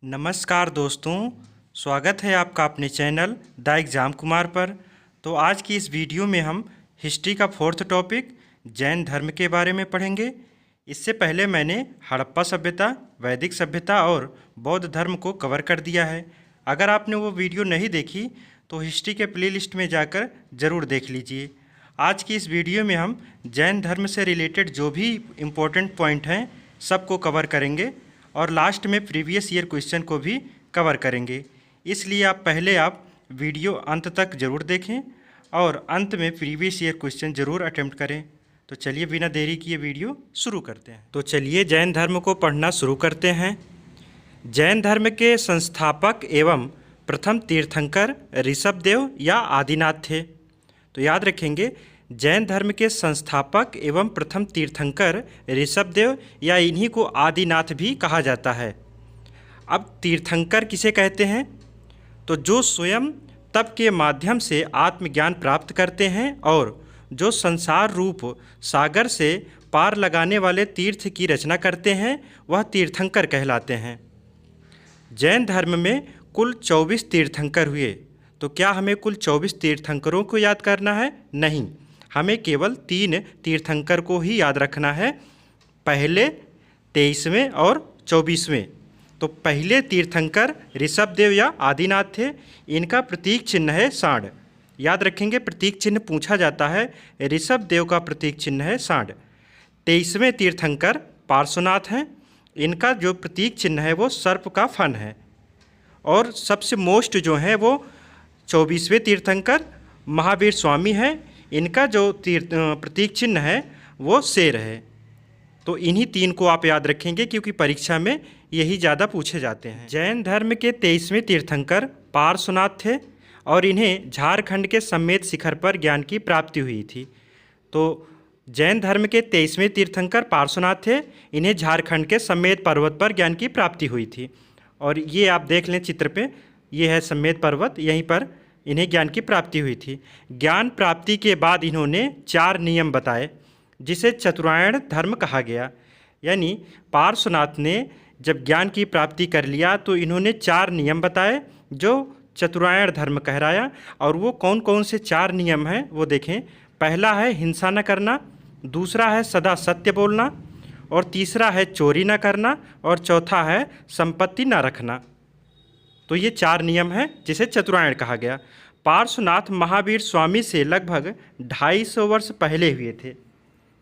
नमस्कार दोस्तों, स्वागत है आपका अपने चैनल द एग्ज़ाम कुमार पर। तो आज की इस वीडियो में हम हिस्ट्री का फोर्थ टॉपिक जैन धर्म के बारे में पढ़ेंगे। इससे पहले मैंने हड़प्पा सभ्यता, वैदिक सभ्यता और बौद्ध धर्म को कवर कर दिया है। अगर आपने वो वीडियो नहीं देखी तो हिस्ट्री के प्लेलिस्ट में जाकर ज़रूर देख लीजिए। आज की इस वीडियो में हम जैन धर्म से रिलेटेड जो भी इम्पोर्टेंट पॉइंट हैं सबको कवर करेंगे और लास्ट में प्रीवियस ईयर क्वेश्चन को भी कवर करेंगे। इसलिए आप वीडियो अंत तक ज़रूर देखें और अंत में प्रीवियस ईयर क्वेश्चन ज़रूर अटेम्प्ट करें। तो चलिए बिना देरी किए वीडियो शुरू करते हैं। तो चलिए जैन धर्म को पढ़ना शुरू करते हैं। जैन धर्म के संस्थापक एवं प्रथम तीर्थंकर ऋषभदेव या आदिनाथ थे। तो याद रखेंगे, जैन धर्म के संस्थापक एवं प्रथम तीर्थंकर ऋषभदेव या इन्हीं को आदिनाथ भी कहा जाता है। अब तीर्थंकर किसे कहते हैं? तो जो स्वयं तप के माध्यम से आत्मज्ञान प्राप्त करते हैं और जो संसार रूप सागर से पार लगाने वाले तीर्थ की रचना करते हैं, वह तीर्थंकर कहलाते हैं। जैन धर्म में कुल 24 तीर्थंकर हुए। तो क्या हमें कुल 24 तीर्थंकरों को याद करना है? नहीं, हमें केवल 3 तीर्थंकर को ही याद रखना है, पहले, 23वें और 24वें। तो पहले तीर्थंकर ऋषभदेव या आदिनाथ थे। इनका प्रतीक चिन्ह है सांड। याद रखेंगे, प्रतीक चिन्ह पूछा जाता है। ऋषभदेव का प्रतीक चिन्ह है सांड। 23वें तीर्थंकर पार्श्वनाथ हैं। इनका जो प्रतीक चिन्ह है वो सर्प का फन है। और सबसे मोस्ट जो है वो 24वें तीर्थंकर महावीर स्वामी हैं। इनका जो प्रतीक चिन्ह है वो शेर है। तो इन्हीं 3 को आप याद रखेंगे क्योंकि परीक्षा में यही ज़्यादा पूछे जाते हैं। जैन धर्म के 23वें तीर्थंकर पार्श्वनाथ थे और इन्हें झारखंड के सम्मेद शिखर पर ज्ञान की प्राप्ति हुई थी। तो जैन धर्म के 23वें तीर्थंकर पार्श्वनाथ थे, इन्हें झारखंड के सम्मेद पर्वत पर ज्ञान की प्राप्ति हुई थी। और ये आप देख लें चित्र पे, ये है सम्मेद पर्वत, यहीं पर इन्हें ज्ञान की प्राप्ति हुई थी। ज्ञान प्राप्ति के बाद इन्होंने 4 नियम बताए जिसे चतुरायण धर्म कहा गया। यानी पार्श्वनाथ ने जब ज्ञान की प्राप्ति कर लिया तो इन्होंने 4 नियम बताए जो चतुरायण धर्म कहलाया। और वो कौन कौन से 4 नियम हैं वो देखें। पहला है हिंसा न करना, दूसरा है सदा सत्य बोलना, और तीसरा है चोरी न करना, और चौथा है संपत्ति न रखना। तो ये 4 नियम हैं जिसे चतुरायण कहा गया। पार्श्वनाथ महावीर स्वामी से लगभग 250 वर्ष पहले हुए थे।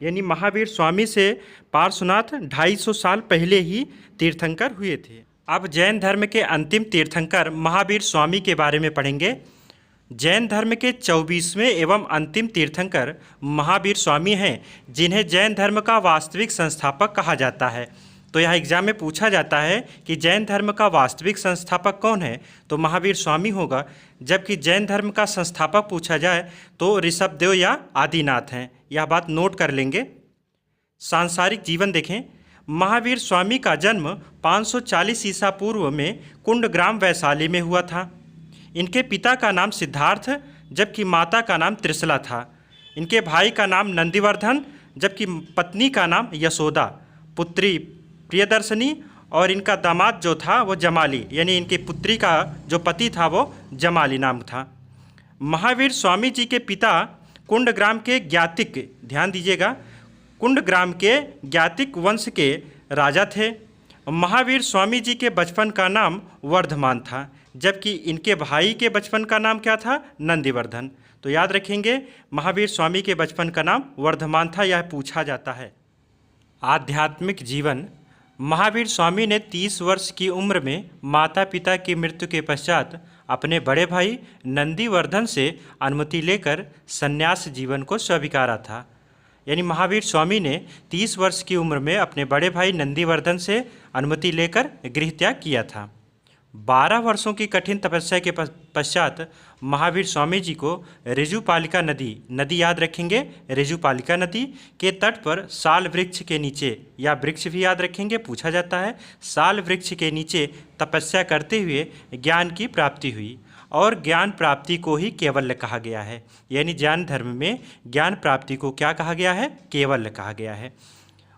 यानी महावीर स्वामी से पार्श्वनाथ 250 साल पहले ही तीर्थंकर हुए थे। अब जैन धर्म के अंतिम तीर्थंकर महावीर स्वामी के बारे में पढ़ेंगे। जैन धर्म के 24वें एवं अंतिम तीर्थंकर महावीर स्वामी हैं, जिन्हें जैन धर्म का वास्तविक संस्थापक कहा जाता है। तो यह एग्जाम में पूछा जाता है कि जैन धर्म का वास्तविक संस्थापक कौन है, तो महावीर स्वामी होगा। जबकि जैन धर्म का संस्थापक पूछा जाए तो ऋषभदेव या आदिनाथ हैं। यह बात नोट कर लेंगे। सांसारिक जीवन देखें। महावीर स्वामी का जन्म 540 ईसा पूर्व में कुंडग्राम वैशाली में हुआ था। इनके पिता का नाम सिद्धार्थ जबकि माता का नाम त्रिशला था। इनके भाई का नाम नंदिवर्धन जबकि पत्नी का नाम यशोदा, पुत्री प्रियदर्शनी, और इनका दामाद जो था वो जमाली, यानी इनकी पुत्री का जो पति था वो जमाली नाम था। महावीर स्वामी जी के पिता कुंडग्राम के ज्ञातिक, ध्यान दीजिएगा, कुंडग्राम के ज्ञातिक वंश के राजा थे। महावीर स्वामी जी के बचपन का नाम वर्धमान था जबकि इनके भाई के बचपन का नाम क्या था? नंदिवर्धन। तो याद रखेंगे, महावीर स्वामी के बचपन का नाम वर्धमान था, यह पूछा जाता है। आध्यात्मिक जीवन। महावीर स्वामी ने 30 वर्ष की उम्र में माता पिता की मृत्यु के पश्चात अपने बड़े भाई नंदिवर्धन से अनुमति लेकर संन्यास जीवन को स्वीकारा था। यानी महावीर स्वामी ने 30 वर्ष की उम्र में अपने बड़े भाई नंदिवर्धन से अनुमति लेकर गृह त्याग किया था। 12 वर्षों की कठिन तपस्या के पश्चात महावीर स्वामी जी को ऋजुपालिका नदी याद रखेंगे, ऋजुपालिका नदी के तट पर साल वृक्ष के नीचे, या वृक्ष भी याद रखेंगे, पूछा जाता है, साल वृक्ष के नीचे तपस्या करते हुए ज्ञान की प्राप्ति हुई। और ज्ञान प्राप्ति को ही केवल्य कहा गया है। यानी जैन धर्म में ज्ञान प्राप्ति को क्या कहा गया है? केवल्य कहा गया है।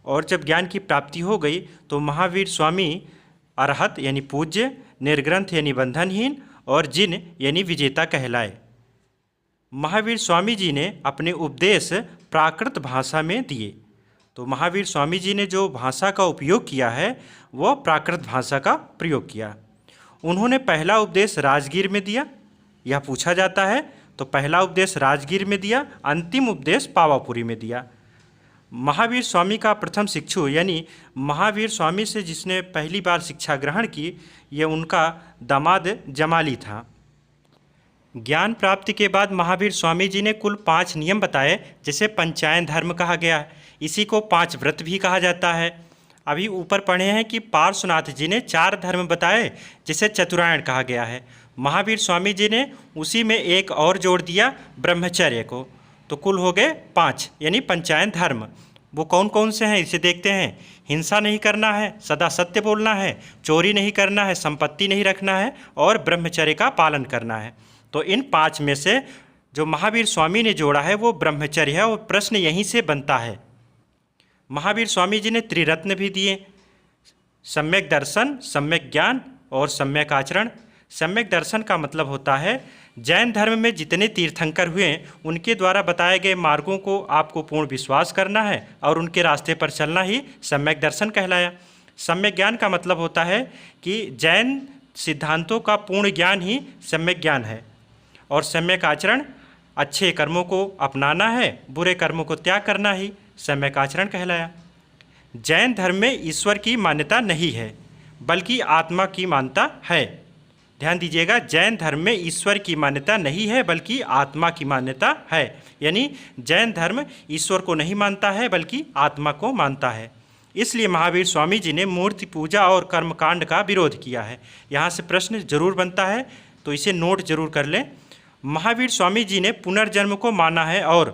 और जब ज्ञान की प्राप्ति हो गई तो महावीर स्वामी अरहत यानी पूज्य, निर्ग्रंथ यानी बंधनहीन और जिन यानी विजेता कहलाए। महावीर स्वामी जी ने अपने उपदेश प्राकृत भाषा में दिए। तो महावीर स्वामी जी ने जो भाषा का उपयोग किया है वह प्राकृत भाषा का प्रयोग किया। उन्होंने पहला उपदेश राजगीर में दिया, यह पूछा जाता है। तो पहला उपदेश राजगीर में दिया, अंतिम उपदेश पावापुरी में दिया। महावीर स्वामी का प्रथम शिक्षु यानी महावीर स्वामी से जिसने पहली बार शिक्षा ग्रहण की, यह उनका दामाद जमाली था। ज्ञान प्राप्ति के बाद महावीर स्वामी जी ने कुल 5 नियम बताए, जिसे पंचायन धर्म कहा गया है। इसी को 5 व्रत भी कहा जाता है। अभी ऊपर पढ़े हैं कि पार्श्वनाथ जी ने 4 धर्म बताए, जिसे चतुरायण कहा गया है। महावीर स्वामी जी ने उसी में एक और जोड़ दिया, ब्रह्मचर्य को। तो कुल हो गए 5 यानी पंचायन धर्म। वो कौन कौन से हैं इसे देखते हैं। हिंसा नहीं करना है, सदा सत्य बोलना है, चोरी नहीं करना है, संपत्ति नहीं रखना है और ब्रह्मचर्य का पालन करना है। तो इन 5 में से जो महावीर स्वामी ने जोड़ा है वो ब्रह्मचर्य है और प्रश्न यहीं से बनता है। महावीर स्वामी जी ने त्रिरत्न भी दिए, सम्यक दर्शन, सम्यक ज्ञान और सम्यक आचरण। सम्यक दर्शन का मतलब होता है जैन धर्म में जितने तीर्थंकर हुए उनके द्वारा बताए गए मार्गों को आपको पूर्ण विश्वास करना है और उनके रास्ते पर चलना ही सम्यक दर्शन कहलाया। सम्यक ज्ञान का मतलब होता है कि जैन सिद्धांतों का पूर्ण ज्ञान ही सम्यक ज्ञान है। और सम्यक आचरण, अच्छे कर्मों को अपनाना है, बुरे कर्मों को त्याग करना ही सम्यक आचरण कहलाया। जैन धर्म में ईश्वर की मान्यता नहीं है बल्कि आत्मा की मान्यता है। ध्यान दीजिएगा, जैन धर्म में ईश्वर की मान्यता नहीं है बल्कि आत्मा की मान्यता है। यानी जैन धर्म ईश्वर को नहीं मानता है बल्कि आत्मा को मानता है। इसलिए महावीर स्वामी जी ने मूर्ति पूजा और कर्मकांड का विरोध किया है। यहाँ से प्रश्न जरूर बनता है, तो इसे नोट जरूर कर लें। महावीर स्वामी जी ने पुनर्जन्म को माना है और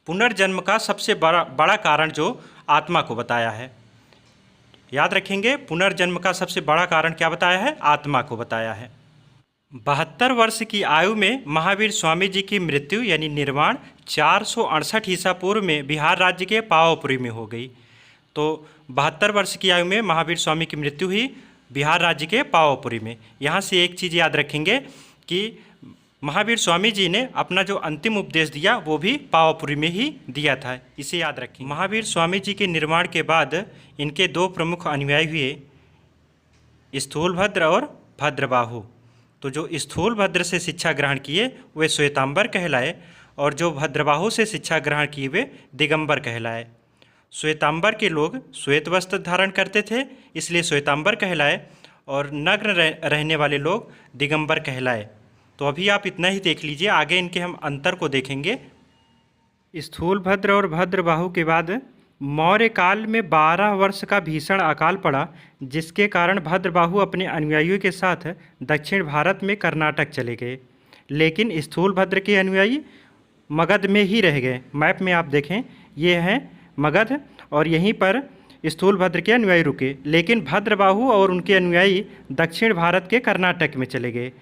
पुनर्जन्म का सबसे बड़ा कारण जो आत्मा को बताया है। याद रखेंगे, पुनर्जन्म का सबसे बड़ा कारण क्या बताया है? आत्मा को बताया है। 72 वर्ष की आयु में महावीर स्वामी जी की मृत्यु यानी निर्वाण 468 ईसा पूर्व में बिहार राज्य के पावापुरी में हो गई। तो 72 वर्ष की आयु में महावीर स्वामी की मृत्यु हुई बिहार राज्य के पावापुरी में। यहाँ से एक चीज़ याद रखेंगे कि महावीर स्वामी जी ने अपना जो अंतिम उपदेश दिया वो भी पावापुरी में ही दिया था, इसे याद रखें। महावीर स्वामी जी के निर्माण के बाद इनके 2 प्रमुख अनुयायी हुए, स्थूलभद्र और भद्रबाहु। तो जो स्थूलभद्र से शिक्षा ग्रहण किए वे श्वेतांबर कहलाए और जो भद्रबाहु से शिक्षा ग्रहण किए वे दिगंबर कहलाए। श्वेतांबर के लोग श्वेत वस्त्र धारण करते थे इसलिए श्वेतांबर कहलाए और नग्न रहने वाले लोग दिगंबर कहलाए। तो अभी आप इतना ही देख लीजिए, आगे इनके हम अंतर को देखेंगे। स्थूलभद्र और भद्रबाहु के बाद मौर्य काल में 12 वर्ष का भीषण अकाल पड़ा, जिसके कारण भद्रबाहु अपने अनुयायियों के साथ दक्षिण भारत में कर्नाटक चले गए। लेकिन स्थूलभद्र के अनुयायी मगध में ही रह गए। मैप में आप देखें, ये है मगध और यहीं पर स्थूलभद्र के अनुयायी रुके। लेकिन भद्रबाहु और उनके अनुयायी दक्षिण भारत के कर्नाटक में चले गए।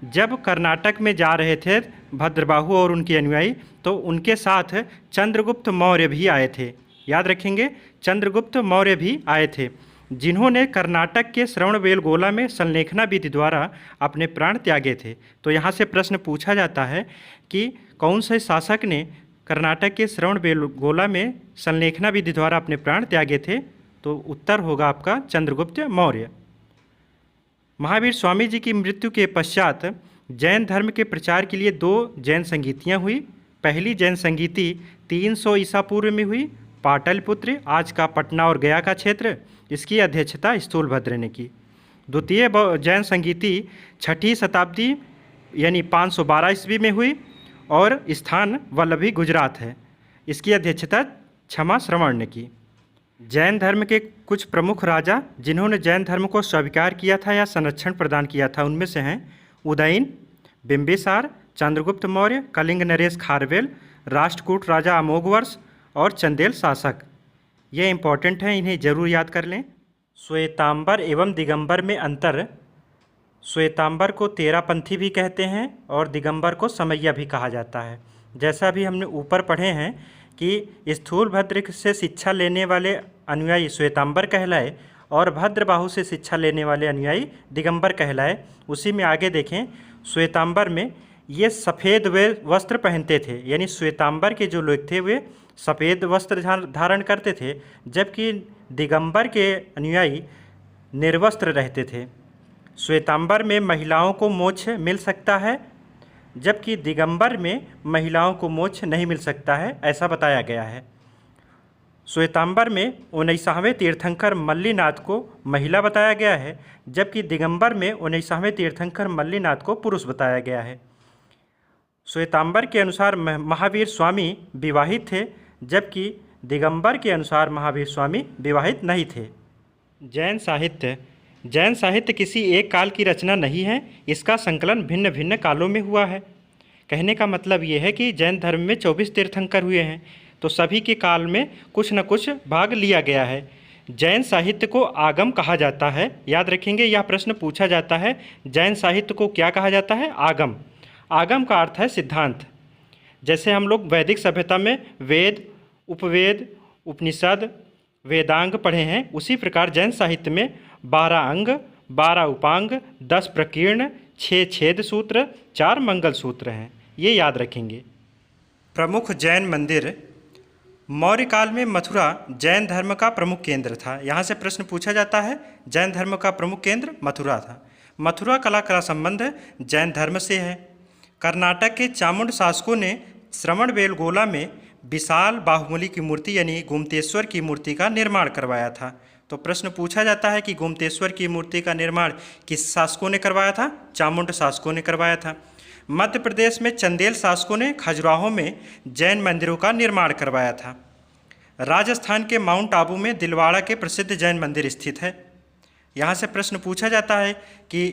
जब कर्नाटक में जा रहे थे भद्रबाहु और उनके अनुयायी, तो उनके साथ चंद्रगुप्त मौर्य भी आए थे। याद रखेंगे, चंद्रगुप्त मौर्य भी आए थे, जिन्होंने कर्नाटक के श्रवणबेलगोला में संलेखना विधि द्वारा अपने प्राण त्यागे थे। तो यहाँ से प्रश्न पूछा जाता है कि कौन से शासक ने कर्नाटक के श्रवणबेलगोला में संलेखना विधि द्वारा अपने प्राण त्यागे थे? तो उत्तर होगा आपका चंद्रगुप्त मौर्य। महावीर स्वामी जी की मृत्यु के पश्चात जैन धर्म के प्रचार के लिए 2 जैन संगीतियाँ हुई। पहली जैन संगीति 300 ईसा पूर्व में हुई, पाटलिपुत्र, आज का पटना और गया का क्षेत्र, इसकी अध्यक्षता स्थूलभद्र ने की। द्वितीय जैन संगीति 6ठी शताब्दी यानी 512 ईस्वी में हुई और स्थान वल्लभी गुजरात है, इसकी अध्यक्षता क्षमा श्रवण ने की। जैन धर्म के कुछ प्रमुख राजा जिन्होंने जैन धर्म को स्वीकार किया था या संरक्षण प्रदान किया था, उनमें से हैं उदयन, बिंबिसार, चंद्रगुप्त मौर्य, कलिंग नरेश खारवेल, राष्ट्रकूट राजा अमोघवर्ष और चंदेल शासक। ये इंपॉर्टेंट हैं, इन्हें जरूर याद कर लें। श्वेतांबर एवं दिगंबर में अंतर। श्वेतांबर को तेरापंथी भी कहते हैं और दिगंबर को समैया भी कहा जाता है। जैसा भी हमने ऊपर पढ़े हैं कि स्थूलभद्र से शिक्षा लेने वाले अनुयायी श्वेतांबर कहलाए और भद्रबाहु से शिक्षा लेने वाले अनुयायी दिगंबर कहलाए। उसी में आगे देखें, श्वेतांबर में ये सफ़ेद वे वस्त्र पहनते थे, यानी श्वेतांबर के जो लोग थे वे सफ़ेद वस्त्र धारण करते थे, जबकि दिगंबर के अनुयायी निर्वस्त्र रहते थे। श्वेतांबर में महिलाओं को मोक्ष मिल सकता है, जबकि दिगंबर में महिलाओं को मोक्ष नहीं मिल सकता है, ऐसा बताया गया है। श्वेतांबर में 19वें तीर्थंकर मल्लीनाथ को महिला बताया गया है, जबकि दिगंबर में 19वें तीर्थंकर मल्लीनाथ को पुरुष बताया गया है। श्वेतांबर के अनुसार महावीर स्वामी विवाहित थे, जबकि दिगंबर के अनुसार महावीर स्वामी विवाहित नहीं थे। जैन साहित्य किसी एक काल की रचना नहीं है, इसका संकलन भिन्न भिन्न कालों में हुआ है। कहने का मतलब ये है कि जैन धर्म में 24 तीर्थंकर हुए हैं, तो सभी के काल में कुछ न कुछ भाग लिया गया है। जैन साहित्य को आगम कहा जाता है। याद रखेंगे, यह प्रश्न पूछा जाता है, जैन साहित्य को क्या कहा जाता है? आगम। आगम का अर्थ है सिद्धांत। जैसे हम लोग वैदिक सभ्यता में वेद, उपवेद, उपनिषद, वेदांग पढ़े हैं, उसी प्रकार जैन साहित्य में 12 अंग, 12 उपांग, 10 प्रकीर्ण, 6 छेद सूत्र, 4 मंगल सूत्र हैं। ये याद रखेंगे। प्रमुख जैन मंदिर। मौर्य काल में मथुरा जैन धर्म का प्रमुख केंद्र था। यहाँ से प्रश्न पूछा जाता है, जैन धर्म का प्रमुख केंद्र मथुरा था। मथुरा कला का संबंध जैन धर्म से है। कर्नाटक के चामुंड शासकों ने श्रवणबेलगोला में विशाल बाहुबली की मूर्ति यानी गोमतेश्वर की मूर्ति का निर्माण करवाया था। तो प्रश्न पूछा जाता है कि गोमतेश्वर की मूर्ति का निर्माण किस शासकों ने करवाया था? चामुंड शासकों ने करवाया था। मध्य प्रदेश में चंदेल शासकों ने खजुराहो में जैन मंदिरों का निर्माण करवाया था। राजस्थान के माउंट आबू में दिलवाड़ा के प्रसिद्ध जैन मंदिर स्थित है। यहाँ से प्रश्न पूछा जाता है कि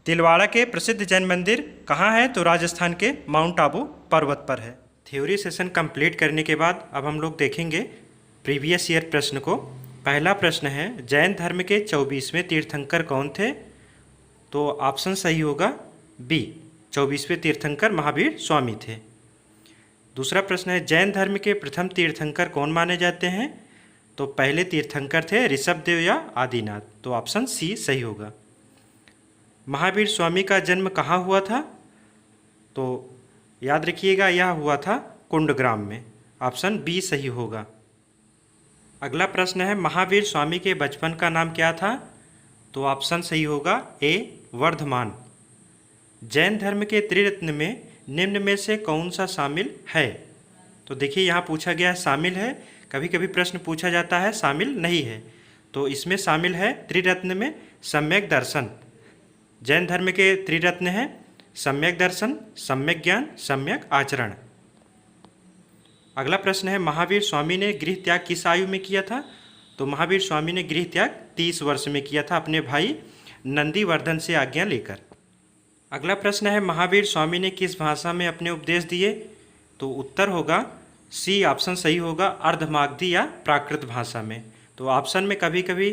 दिलवाड़ा के प्रसिद्ध जैन मंदिर कहाँ है? तो राजस्थान के माउंट आबू पर्वत पर है। थ्योरी सेशन कंप्लीट करने के बाद अब हम लोग देखेंगे प्रीवियस ईयर प्रश्न को। पहला प्रश्न है, जैन धर्म के 24वें तीर्थंकर कौन थे? तो ऑप्शन सही होगा बी, 24वें तीर्थंकर महावीर स्वामी थे। दूसरा प्रश्न है, जैन धर्म के प्रथम तीर्थंकर कौन माने जाते हैं? तो पहले तीर्थंकर थे ऋषभदेव या आदिनाथ। तो ऑप्शन सी सही होगा। महावीर स्वामी का जन्म कहाँ हुआ था? तो याद रखिएगा, यह हुआ था कुंडग्राम में। ऑप्शन बी सही होगा। अगला प्रश्न है, महावीर स्वामी के बचपन का नाम क्या था? तो ऑप्शन सही होगा ए, वर्धमान। जैन धर्म के त्रिरत्न में निम्न में से कौन सा शामिल है? तो देखिए, यहाँ पूछा गया है शामिल है, कभी कभी प्रश्न पूछा जाता है शामिल नहीं है। तो इसमें शामिल है त्रिरत्न में सम्यक दर्शन। जैन धर्म के त्रिरत्न हैं सम्यक दर्शन, सम्यक ज्ञान, सम्यक आचरण। अगला प्रश्न है, महावीर स्वामी ने गृह त्याग किस आयु में किया था? तो महावीर स्वामी ने गृह त्याग 30 वर्ष में किया था, अपने भाई नंदीवर्धन से आज्ञा लेकर। अगला प्रश्न है, महावीर स्वामी ने किस भाषा में अपने उपदेश दिए? तो उत्तर होगा सी, ऑप्शन सही होगा, अर्धमागधी या प्राकृत भाषा में। तो ऑप्शन में कभी कभी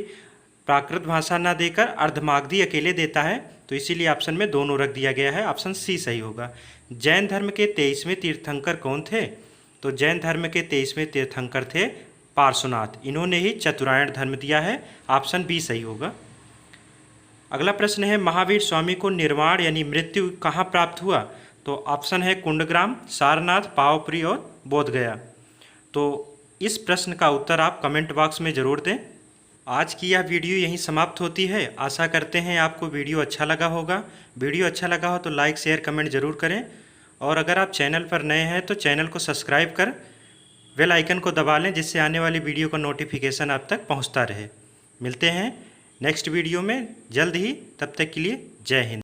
प्राकृत भाषा ना देकर अर्धमागधी अकेले देता है, तो इसीलिए ऑप्शन में दोनों रख दिया गया है। ऑप्शन सी सही होगा। जैन धर्म के 23वें तीर्थंकर कौन थे? तो जैन धर्म के 23वें तीर्थंकर थे पार्श्वनाथ। इन्होंने ही चतुरायण धर्म दिया है। ऑप्शन बी सही होगा। अगला प्रश्न है, महावीर स्वामी को निर्वाण यानी मृत्यु कहाँ प्राप्त हुआ? तो ऑप्शन है कुंडग्राम, सारनाथ, पावपुरी और बोधगया। तो इस प्रश्न का उत्तर आप कमेंट बॉक्स में ज़रूर दें। आज की यह वीडियो यहीं समाप्त होती है। आशा करते हैं आपको वीडियो अच्छा लगा होगा। वीडियो अच्छा लगा हो तो लाइक, शेयर, कमेंट ज़रूर करें। और अगर आप चैनल पर नए हैं तो चैनल को सब्सक्राइब कर बेल आइकन को दबा लें, जिससे आने वाली वीडियो का नोटिफिकेशन आप तक पहुंचता रहे। मिलते हैं नेक्स्ट वीडियो में जल्द ही, तब तक के लिए जय हिंद।